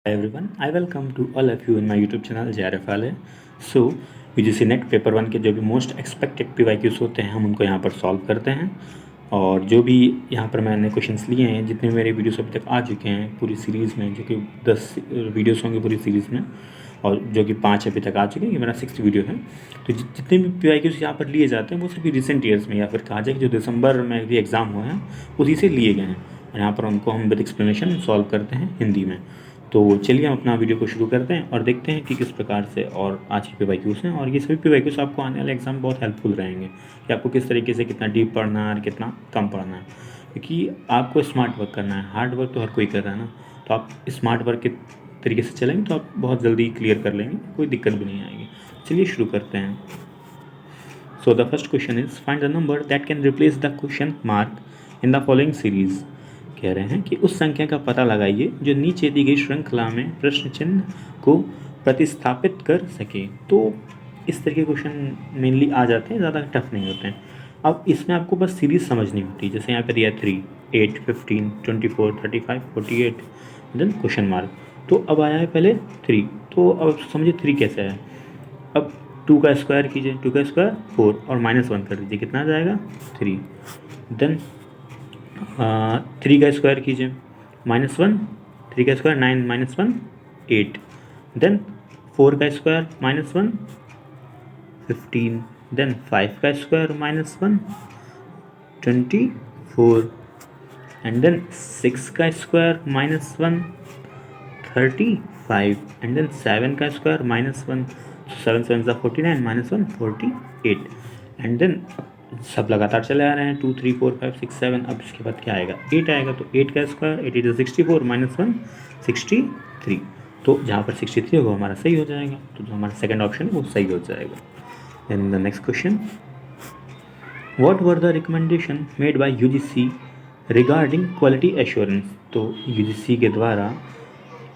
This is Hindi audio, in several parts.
Hi everyone, I welcome to all of you in my YouTube channel JRF वाले। सो UGC नेट पेपर 1 के जो भी मोस्ट एक्सपेक्टेड PYQs होते हैं हम उनको यहाँ पर सॉल्व करते हैं। और जो भी यहाँ पर मैंने क्वेश्चंस लिए हैं, जितने मेरे वीडियोस अभी तक आ चुके हैं पूरी सीरीज़ में, जो कि 10 वीडियोस होंगे पूरी सीरीज़ में, और जो कि 5 अभी तक आ चुके हैं, ये मेरा 6th वीडियो है। तो जितने भी PYQs यहाँ पर लिए जाते हैं वो सभी रिसेंट ईयर्स में, या फिर कहा जाए कि जो दिसंबर में भी एग्ज़ाम हुए हैं उसी से लिए गए हैं, और यहाँ पर उनको हम विद एक्सप्लेनेशन सॉल्व करते हैं हिंदी में। तो चलिए हम अपना वीडियो को शुरू करते हैं और देखते हैं कि किस प्रकार से और आज के PYQs हैं। और ये सभी PYQs आपको आने वाले एग्जाम बहुत हेल्पफुल रहेंगे कि आपको किस तरीके से कितना डीप पढ़ना है और कितना कम पढ़ना है, क्योंकि आपको स्मार्ट वर्क करना है। हार्ड वर्क तो हर कोई कर रहा है ना, तो आप स्मार्ट वर्क के तरीके से चलेंगे तो आप बहुत जल्दी क्लियर कर लेंगे, कोई दिक्कत भी नहीं आएगी। चलिए शुरू करते हैं। So the first question is find the number that can replace the question mark in the following series. कह रहे हैं कि उस संख्या का पता लगाइए जो नीचे दी गई श्रृंखला में प्रश्न चिन्ह को प्रतिस्थापित कर सके। तो इस तरह के क्वेश्चन मेनली आ जाते हैं, ज़्यादा टफ नहीं होते हैं। अब इसमें आपको बस सीरीज समझनी होती है। जैसे यहाँ पर दिया 3, 8, 15, 24, 35, 48, देन क्वेश्चन मार्क। तो अब आया है पहले 3, तो अब समझिए 3 कैसे है। अब 2 का स्क्वायर कीजिए, 2 का स्क्वायर 4 और -1 कर दीजिए, कितना आ जाएगा 3। देन 3 का स्क्वायर कीजिए, -1, 3 का स्क्वायर 9, -1 8। देन 4 का स्क्वायर -1 15। देन 5 का स्क्वायर -1 24। एंड देन 6 का स्क्वायर -1 35। एंड देन 7 का स्क्वायर -1, 7 7 49, -1 48। एंड देन सब लगातार चले आ रहे हैं, 2 3 4 5 6 7। अब इसके बाद क्या आएगा, 8 आएगा। तो 8 का स्क्वायर 8 इज 64, -1 63। तो जहाँ पर 63 होगा हमारा सही हो जाएगा, तो जो हमारा सेकंड ऑप्शन है वो सही हो जाएगा। Then the next question, what were the recommendation made by UGC regarding quality assurance. तो UGC के द्वारा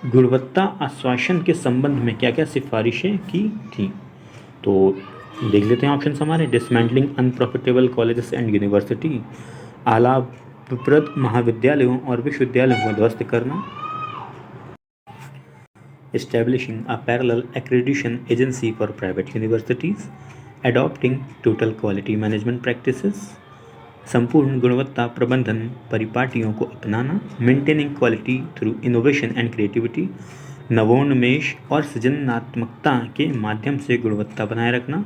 गुणवत्ता आश्वासन के संबंध में क्या क्या सिफारिशें की थी। तो देख लेते हैं ऑप्शन हमारे। Dismantling unprofitable colleges and university, अलाभप्रद महाविद्यालयों और विश्वविद्यालयों को ध्वस्त करना, establishing a parallel accreditation agency for private universities, adopting total quality management practices, संपूर्ण गुणवत्ता प्रबंधन परिपाटियों को अपनाना, maintaining quality through innovation and creativity, नवोन्मेष और सृजनात्मकता के माध्यम से गुणवत्ता बनाए रखना,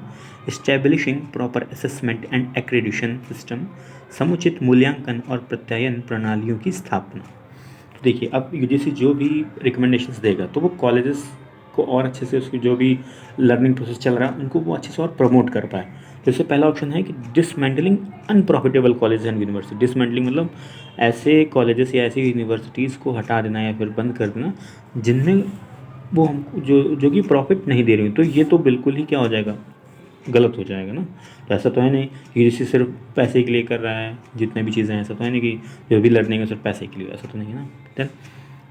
establishing proper assessment and accreditation system, समुचित मूल्यांकन और प्रत्यायन प्रणालियों की स्थापना। तो देखिए, अब UGC जो भी रिकमेंडेशंस देगा तो वो कॉलेजेस को और अच्छे से, उसकी जो भी लर्निंग प्रोसेस चल रहा है उनको वो अच्छे से और प्रमोट कर पाए। जैसे पहला ऑप्शन है कि dismantling unprofitable college and university. Dismantling मतलब ऐसे कॉलेजेस या ऐसी यूनिवर्सिटीज़ को हटा देना या फिर बंद कर देना जिनमें वो हमको जो कि प्रॉफिट नहीं दे रही हो। तो ये तो बिल्कुल ही क्या हो जाएगा, गलत हो जाएगा ना। तो ऐसा तो है नहीं UGC सिर्फ पैसे के लिए कर रहा है, जितने भी चीज़ें हैं, ऐसा तो है नहीं कि जो भी लर्निंग है सिर्फ पैसे के लिए, ऐसा तो नहीं है ना। देन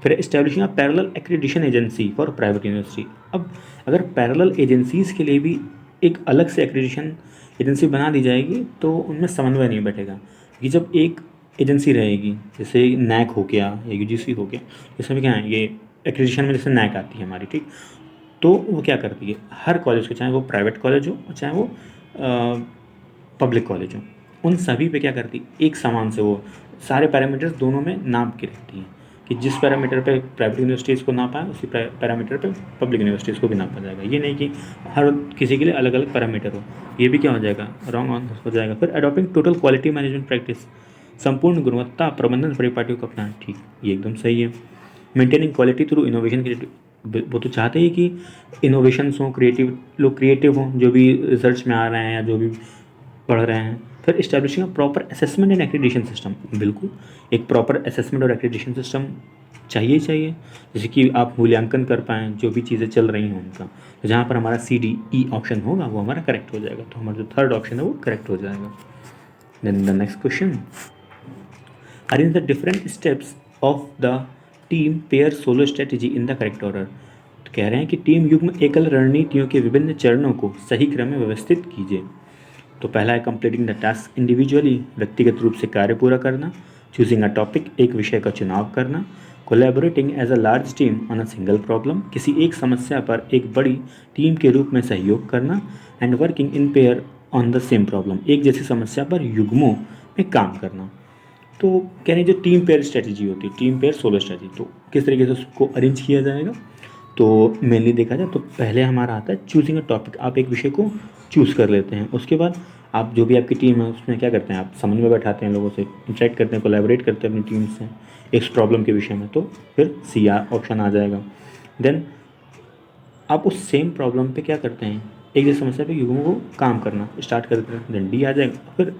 फिर establishing a parallel accreditation agency for private university. अब अगर पैरेलल एजेंसीज़ के लिए भी एक अलग से एक्रेडिशन एजेंसी बना दी जाएगी तो उनमें समन्वय नहीं बैठेगा। कि जब एक एजेंसी रहेगी, जैसे NAC हो गया या UGC हो गया, इसमें क्या है, ये एक्रेडिशन में जैसे NAC आती है हमारी, ठीक, तो वो क्या करती है, हर कॉलेज को, चाहे वो प्राइवेट कॉलेज हो चाहे वो पब्लिक कॉलेज हो, उन सभी पे क्या करती है, एक समान से वो सारे पैरामीटर्स दोनों में नाप के रखती है कि जिस पैरामीटर पे प्राइवेट यूनिवर्सिटीज़ को नापा है उसी पैरामीटर पे पब्लिक यूनिवर्सिटीज़ को भी नापा जाएगा। ये नहीं कि हर किसी के लिए अलग अलग पैरामीटर हो, ये भी क्या हो जाएगा, रॉन्ग हो जाएगा। फिर adopting total quality management practice, संपूर्ण गुणवत्ता प्रबंधन परिपाटियों को अपनाना, ठीक, ये एकदम सही है। मेंटेनिंग क्वालिटी थ्रू इनोवेशन, वो तो चाहते हैं कि इनोवेशंस हों, लोग क्रिएटिव हों, जो भी रिसर्च में आ रहे हैं या जो भी पढ़ रहे हैं। फिर establishing a proper assessment and accreditation system, बिल्कुल एक प्रॉपर असेसमेंट और एक्रेडिशन सिस्टम चाहिए चाहिए, जैसे कि आप मूल्यांकन कर पाएँ जो भी चीज़ें चल रही हैं उनका। तो जहाँ पर हमारा CDE ऑप्शन होगा वो हमारा करेक्ट हो जाएगा, तो हमारा जो थर्ड ऑप्शन है वो करेक्ट हो जाएगा। Then the next question, arrange the different steps of the team pair solo strategy in the correct order. तो कह रहे हैं कि टीम युग्म एकल रणनीतियों के विभिन्न चरणों को सही क्रम में व्यवस्थित कीजिए। तो पहला है कंप्लीटिंग द टास्क इंडिविजुअली, व्यक्तिगत रूप से कार्य पूरा करना। चूजिंग अ टॉपिक, एक विषय का चुनाव करना। Collaborating as a large team on a single problem, किसी एक समस्या पर एक बड़ी टीम के रूप में सहयोग करना। And working in pair on the same problem, एक जैसी समस्या पर युग्मों में काम करना। तो कह रहे हैं जो टीम पेयर स्ट्रेटजी होती है, टीम पेयर सोलो स्ट्रेटजी, तो किस तरीके से उसको अरेंज किया जाएगा। तो मेनली देखा जाए तो पहले हमारा आता है चूजिंग अ टॉपिक, आप एक विषय को चूज़ कर लेते हैं। उसके बाद आप जो भी आपकी टीम है उसमें क्या करते हैं, आप समन्वय बैठाते हैं, लोगों से इंटरेक्ट करते हैं, कोलैबोरेट करते हैं अपनी टीम से इस प्रॉब्लम के विषय में। तो फिर सी ऑप्शन आ जाएगा। देन आप उस सेम प्रॉब्लम पे क्या करते हैं, एक जैसी समस्या पे युग्मों को काम करना स्टार्ट कर देते हैं। देन डी आ जाएगा, फिर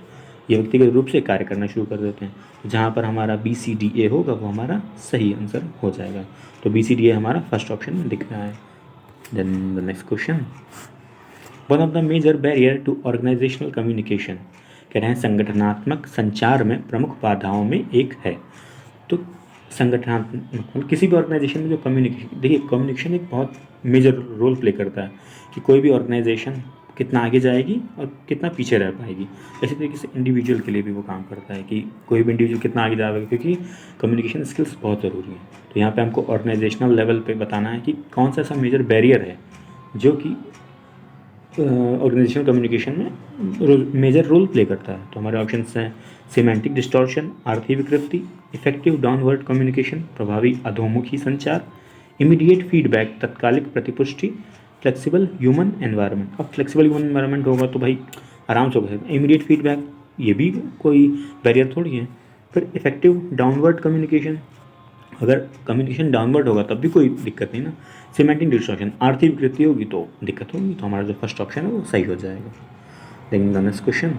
ये व्यक्तिगत रूप से कार्य करना शुरू कर देते हैं। जहाँ पर हमारा BCDA होगा वो हमारा सही आंसर हो जाएगा। तो BCDA हमारा फर्स्ट ऑप्शन में दिख रहा है। Then the next question, one of the major barrier to organisational communication, कह रहे हैं संगठनात्मक संचार में प्रमुख बाधाओं में एक है। तो संगठनात्मक किसी भी ऑर्गेनाइजेशन में जो कम्युनिकेशन, देखिए कम्युनिकेशन एक बहुत मेजर रोल प्ले करता है कि कोई भी ऑर्गेनाइजेशन कितना आगे जाएगी और कितना पीछे रह पाएगी। इसी तरीके से इंडिविजुअल के लिए भी वो काम करता है कि कोई भी इंडिविजुअल कितना आगे जाएगा, क्योंकि कम्युनिकेशन स्किल्स बहुत ज़रूरी हैं। तो यहाँ पे हमको ऑर्गेनाइजेशनल लेवल पे बताना है कि कौन सा ऐसा मेजर बैरियर है जो कि ऑर्गेनाइजेशनल कम्युनिकेशन में मेजर रोल प्ले करता है। तो हमारे ऑप्शन हैं सिमेंटिक डिस्टॉर्शन, आर्थिक विकृति, इफेक्टिव डाउनवर्ड कम्युनिकेशन, प्रभावी अधोमुखी संचार, इमीडिएट फीडबैक, तत्कालिक प्रतिपुष्टि, फ्लेक्सिबल ह्यूमन एनवायरनमेंट। अब फ्लेक्सिबल ह्यूमन एनवायरनमेंट होगा तो भाई आराम से हो सकता है। इमीडिएट फीडबैक ये भी कोई बैरियर थोड़ी है। फिर इफेक्टिव डाउनवर्ड कम्युनिकेशन, अगर कम्युनिकेशन डाउनवर्ड होगा तब भी कोई दिक्कत नहीं ना। सिमेंटिक डिस्टॉर्शन, आर्थिक विकृति होगी तो दिक्कत होगी। तो हमारा जो फर्स्ट ऑप्शन है वो सही हो जाएगा। Then the next question,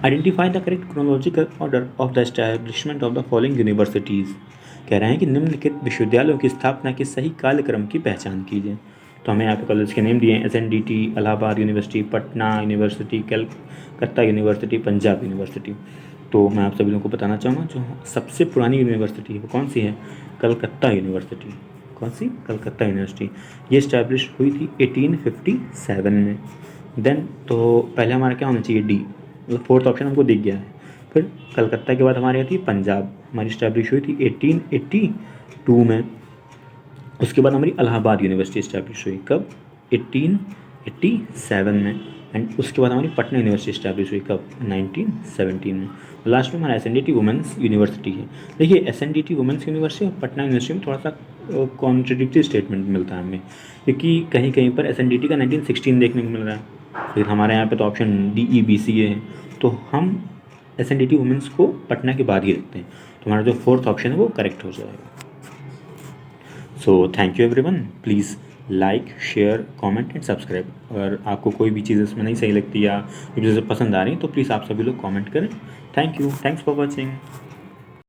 identify the correct chronological order of the establishment of the following universities, कह रहे हैं कि निम्नलिखित विश्वविद्यालयों की स्थापना के सही कालक्रम की पहचान कीजिए। तो हमें यहाँ पे कॉलेज के नेम दिए हैं SNDT, Allahabad university, Patna university, Calcutta university, Punjab university. तो मैं आप सभी लोगों को बताना चाहूँगा जो सबसे पुरानी यूनिवर्सिटी है वो कौन सी है, कलकत्ता यूनिवर्सिटी। कौन सी, कलकत्ता यूनिवर्सिटी। ये इस्टेब्लिश हुई थी 1857 में। देन तो पहले हमारा क्या होना चाहिए, डी, मतलब फोर्थ ऑप्शन हमको दिख गया है। फिर कलकत्ता के बाद हमारी आती है पंजाब, हमारी इस्टेब्लिश हुई थी 1882 में। उसके बाद हमारी इलाहाबाद यूनिवर्सिटी इस्टेब्लिश हुई कब, 1887 में। एंड उसके बाद हमारी पटना यूनिवर्सिटी इस्टेब्लिश हुई कब, 1917 में। लास्ट में हमारा SNDT वुमेंस यूनिवर्सिटी है। देखिए SNDT वुमेंस यूनिवर्सिटी और पटना यूनिवर्सिटी में थोड़ा सा कॉन्ट्रडिक्टरी स्टेटमेंट मिलता है हमें, क्योंकि कहीं कहीं पर SNDT का 1916 देखने को मिल रहा है। फिर हमारे यहाँ पे तो ऑप्शन DEBCA है, तो हम SNDT वुमेंस को पटना के बाद ही रखते हैं। तो हमारा जो फोर्थ ऑप्शन है वो करेक्ट हो जाएगा। So thank you everyone, please like, share, comment and subscribe. अगर आपको कोई भी चीज़ इसमें नहीं सही लगती या चीज़ें पसंद आ रही तो प्लीज़ आप सभी लोग कमेंट करें। Thank you, thanks for watching.